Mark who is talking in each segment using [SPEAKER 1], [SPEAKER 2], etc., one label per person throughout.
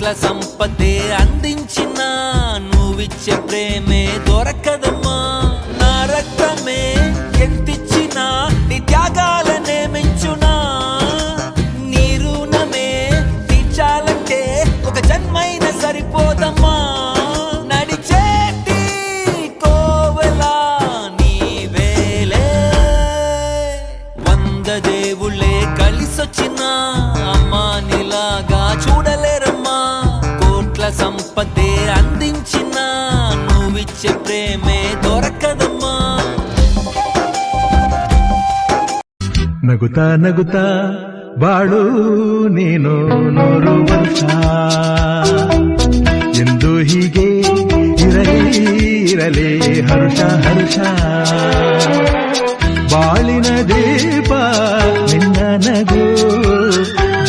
[SPEAKER 1] కోట్ల సంపదే అందించిన నువ్విచ్చే ప్రేమే దొరకదమ్మా నా రక్తమే ఎంతిచ్చినా నీ త్యాగాలనే మెంచునా నీ రుణమే తీర్చాలంటే ఒక జన్మైన సరిపోదమ్మా నడిచేటి కోవెలా నీవేలే వంద దేవుళ్ళే కలిసొచ్చిన అమ్మా నీలాగా చూడలేరమ్మా కోట్ల సంపదే అందించిన నువ్విచ్చే ప్రేమే దొరకదమ్మా
[SPEAKER 2] ನಗುತ್ತಾ ನಗುತ್ತಾ ಬಾಳು ನೀನು ನೂರು ವರ್ಷ ಎಂದು ಹೀಗೆ ಇರಲಿ ಇರಲಿ ಹರುಷ ಹರುಷ ಬಾಳಿನ ದೀಪ ನಿನ್ನ ನಗು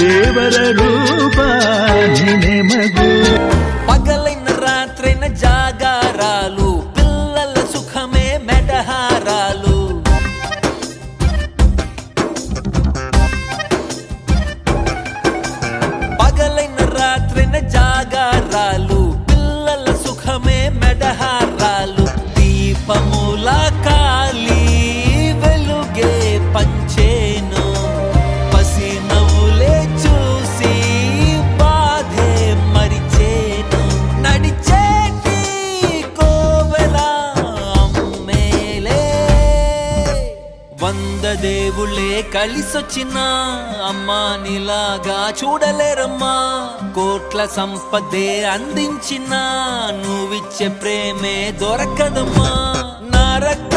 [SPEAKER 2] ದೇವರ ರೂಪ ನೀನೆ ಮಗು
[SPEAKER 1] పగలైన రాత్రైన జాగారాలు పిల్లల సుఖమే మెడహారాలు పగలైన రాత్రైన జాగారాలు పిల్లల సుఖమే మెడహారాలు దీపముల కాలి వెలుగే పంచేను పసి నవ్వులే చూసి బాధే మరిచేను నడిచేటి కోవెలా అమ్మేలే వంద దేవుళ్ళే కలిసొచ్చిన అమ్మా నీలాగా చూడలేరమ్మా కోట్ల సంపదే అందించిన నువ్విచ్చే ప్రేమే దొరకదమ్మా నా రక్త